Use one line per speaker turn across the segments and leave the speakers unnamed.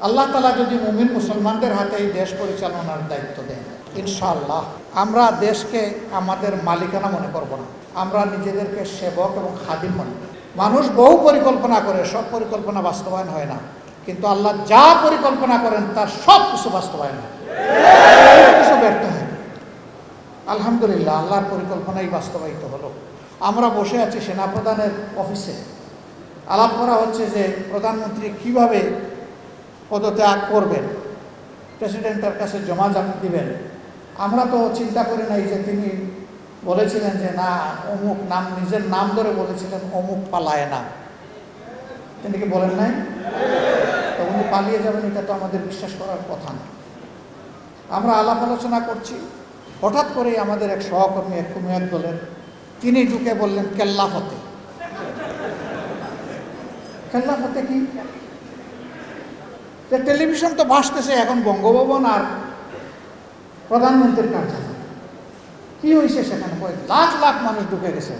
আল্লাহ তাআলা যদি মুমিন মুসলমানদের হাতে এই দেশ পরিচালনার দায়িত্ব দেন, ইনশাআল্লাহ আমরা দেশকে আমাদের মালিকানা মনে করব না, আমরা নিজেদেরকে সেবক এবং খাদিম মনে করব। মানুষ বহু পরিকল্পনা করে, সব পরিকল্পনা বাস্তবায়ন হয় না, কিন্তু আল্লাহ যা পরিকল্পনা করেন তার সব কিছু বাস্তবায়ন হয়, কিছু ব্যর্থ হয়। আলহামদুলিল্লাহ, আল্লাহর পরিকল্পনাই বাস্তবায়িত হলো। আমরা বসে আছি সেনাপ্রধানের অফিসে, আলাপ করা হচ্ছে যে প্রধানমন্ত্রী কিভাবে পদত্যাগ করবেন, প্রেসিডেন্টের কাছে জমা দিবেন। আমরা তো চিন্তা করি নাই যে তিনি বলেছিলেন যে না অমুক নাম, নিজের নাম ধরে বলেছিলেন অমুক পালায় না, তিনি কি বলেন নাই? তো উনি পালিয়ে যাবেন এটা তো আমাদের বিশ্বাস করার কথা না। আমরা আলাপ আলোচনা করছি, হঠাৎ করেই আমাদের এক সহকর্মী কোনো এক দলের তিনি ঢুকে বললেন কেল্লা ফতে। কেল্লা ফতে কি? টেলিভিশন তো ভাসতেছে এখন বঙ্গভবন আর প্রধানমন্ত্রীর কার্যালয়, কি হয়েছে সেখানে? লাখ লাখ মানুষ ঢুকে গেছে,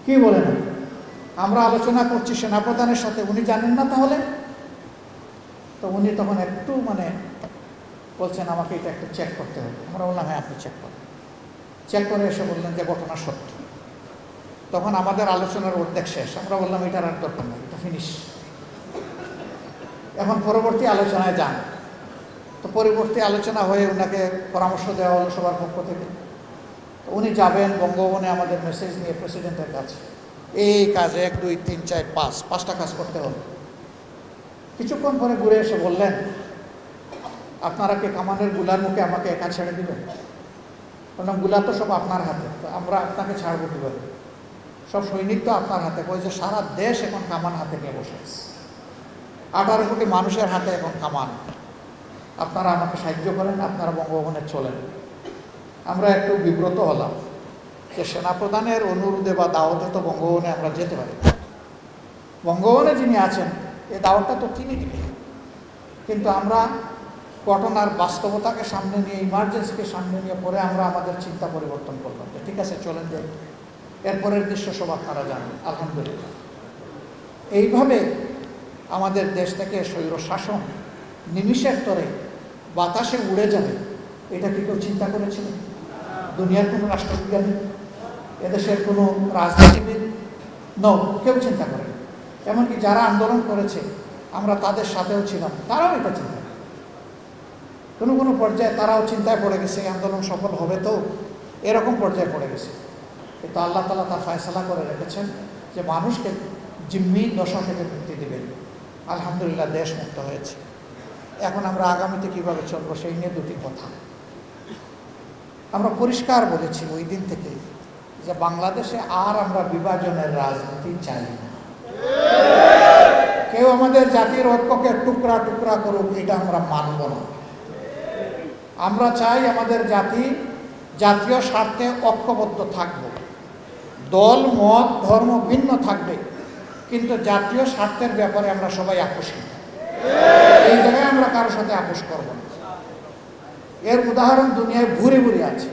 কি বলেন? আমরা আলোচনা করছি সেনাপ্রধানের সাথে, উনি জানেন না তাহলে? তো উনি তখন একটু বলছেন আমাকে এটা একটু চেক করতে হবে। আমরা বললাম হ্যাঁ আপনি চেক করেন। চেক করে এসে বললেন যে ঘটনা সত্য। তখন আমাদের আলোচনার অর্ধেক শেষ, আমরা বললাম এটার আর দরকার নেই, এটা ফিনিশ, এখন পরবর্তী আলোচনায় যান। তো পরবর্তী আলোচনা হয়ে ওনাকে পরামর্শ দেওয়া হলো সবার পক্ষ থেকে। তো উনি যাবেন বঙ্গভবনে আমাদের মেসেজ নিয়ে প্রেসিডেন্টের কাছে, এই কাজ 1 2 3 4 5 5টা কাজ করতে হবে। কিছুক্ষণ পরে ঘুরে এসে বললেন আপনারা কি কামানের গুলার মুখে আমাকে একা ছেড়ে দিবেন? বললাম গুলা তো সব আপনার হাতে, তো আমরা আপনাকে ছাড়বো কীভাবে? সব সৈনিক তো আপনার হাতে। বলছে সারা দেশ এখন কামান হাতে নিয়ে বসে আছে, 18 কোটি মানুষের হাতে এখন কামান। আপনারা আমাকে সাহায্য করেন, আপনারা বঙ্গভবনে চলেন। আমরা একটু বিব্রত হলাম যে সেনাপ্রধানের অনুরোধে বা দাওয়াতে তো বঙ্গভবনে আমরা যেতে পারি। বঙ্গভবনে যিনি আছেন এই দাওয়াতটা তো তিনি দিবেন, কিন্তু আমরা ঘটনার বাস্তবতাকে সামনে নিয়ে, ইমার্জেন্সিকে সামনে নিয়ে পরে আমরা আমাদের চিন্তা পরিবর্তন করলাম যে ঠিক আছে চলেন যাই। এরপরের দৃশ্য সব আপনারা জানেন। আলহামদুলিল্লাহ, এইভাবে আমাদের দেশ থেকে স্বৈর শাসন নিমিষের তরে বাতাসে উড়ে যাবে, এটা কি কেউ চিন্তা করেছিল? দুনিয়ার কোনো রাষ্ট্রবিজ্ঞানী, এদেশের কোনো রাজনীতিবিদ কেউ চিন্তা করেন। এমনকি যারা আন্দোলন করেছে আমরা তাদের সাথেও ছিলাম, তারাও এটা চিন্তা করে। কোনো পর্যায়ে তারাও চিন্তায় পড়ে গেছে এই আন্দোলন সফল হবে তো, এরকম পর্যায়ে পড়ে গেছে। কিন্তু আল্লাহ তাআলা তার ফয়সালা করে রেখেছেন যে মানুষকে জিম্মি দশা থেকে মুক্তি দেবেন। আলহামদুলিল্লাহ, দেশ মুক্ত হয়েছে। এখন আমরা আগামীতে কীভাবে চলবো সেই নিয়ে দুটি কথা আমরা পরিষ্কার বলেছি ওই দিন থেকে, যে বাংলাদেশে আর আমরা বিভাজনের রাজনীতি চাই না। কেউ আমাদের জাতির ঐক্যকে টুকরা টুকরা করুক, এটা আমরা মানব না। আমরা চাই আমাদের জাতীয় স্বার্থে ঐক্যবদ্ধ থাকব। দল মত ধর্ম ভিন্ন থাকবে, কিন্তু জাতীয় স্বার্থের ব্যাপারে আমরা সবাই আপোষী। এই জায়গায় আমরা কারোর সাথে আপোষ করব না। এর উদাহরণ দুনিয়ায় ভুরি ভুরি আছে।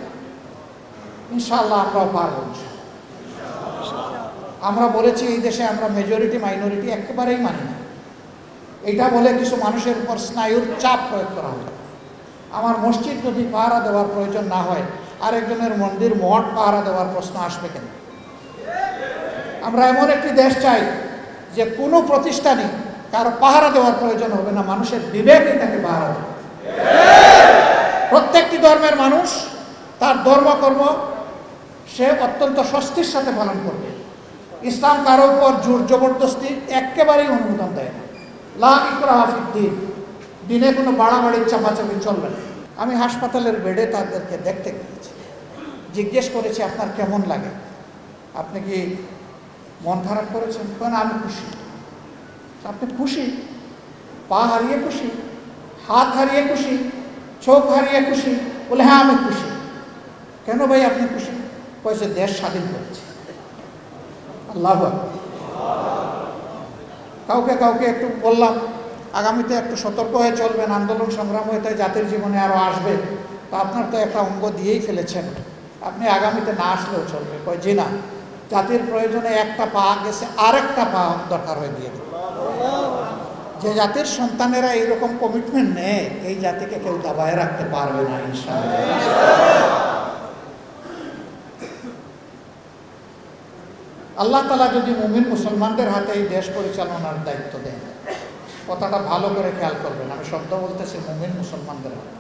ইনশাআল্লাহ আমরাও পারব। আমরা বলেছি এই দেশে আমরা মেজরিটি মাইনরিটি একেবারেই মানি না। এটা বলে কিছু মানুষের উপর স্নায়ুর চাপ প্রয়োগ করা হয়। আমার মসজিদ যদি পাহারা দেওয়ার প্রয়োজন না হয়, আরেকজনের মন্দির মঠ পাহারা দেওয়ার প্রশ্ন আসবে কেন? আমরা এমন একটি দেশ চাই যে কোনো প্রতিষ্ঠানই কারো পাহারা দেওয়ার প্রয়োজন হবে না, মানুষের বিবেকই তাকে পাহারা দেবে। প্রত্যেকটি ধর্মের মানুষ তার ধর্মকর্ম সে অত্যন্ত স্বস্তির সাথে পালন করবে। ইসলাম কারো উপর জোর জবরদস্তি একেবারেই অনুমোদন দেয় না। লা ইকরাহা ফিদ্দীন, দিনে কোনো বাড়াবাড়ির চাপাচাপি চলবে না। আমি হাসপাতালের বেডে তাদেরকে দেখতে গিয়েছি, জিজ্ঞেস করেছি আপনার কেমন লাগে, আপনি কি মন খারাপ করেছেন? কারণ আমি খুশি। আপনি খুশি? পা হারিয়ে খুশি, হাত হারিয়ে খুশি, চোখ হারিয়ে খুশি? বলে হ্যাঁ আমি খুশি। কেন ভাই আপনি খুশি? কয়েছে দেশ স্বাধীন করেছে। আল্লাহু আকবার। কাউকে একটু বললাম আগামীতে একটু সতর্ক হয়ে চলবেন, আন্দোলন সংগ্রাম হয়ে জাতির জীবনে আরও আসবে, তো আপনার তো একটা অঙ্গ দিয়েই ফেলেছেন, আপনি আগামীতে না আসলেও চলবে। কয় জি না, জাতির প্রয়োজনে একটা পা গেছে, আরেকটা পা দরকার হয়ে দিয়ে দেবে। যে জাতির সন্তানেরা এইরকম কমিটমেন্ট নেয়, এই জাতিকে কেউ দাবায় রাখতে পারবে না ইনশাআল্লাহ। আল্লাহ তাআলা যদি মুমিন মুসলমানদের হাতে এই দেশ পরিচালনার দায়িত্ব দেন, কথাটা ভালো করে খেয়াল করবেন, আমি শব্দ বলতেছি মুমিন মুসলমানদের হাতে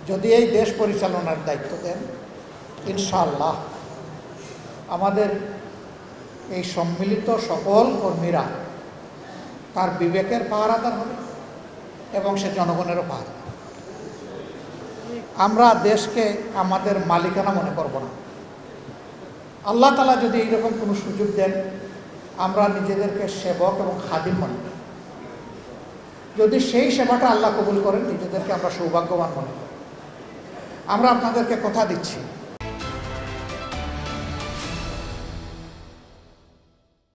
যদি এই দেশ পরিচালনার দায়িত্ব দেন, ইনশাআল্লাহ আমাদের এই সম্মিলিত সকল কর্মীরা তার বিবেকের পাহারাদার হবে এবং সে জনগণেরও পাহারা। আমরা দেশকে আমাদের মালিকানা মনে করব না। আল্লাহ তাআলা যদি এইরকম কোনো সুযোগ দেন, আমরা নিজেদেরকে সেবক এবং খাদিম মনে করি। যদি সেই সেবাটা আল্লাহ কবুল করেন, নিজেদেরকে আমরা সৌভাগ্যবান মনে করি। আমরা আপনাদেরকে কথা দিচ্ছি,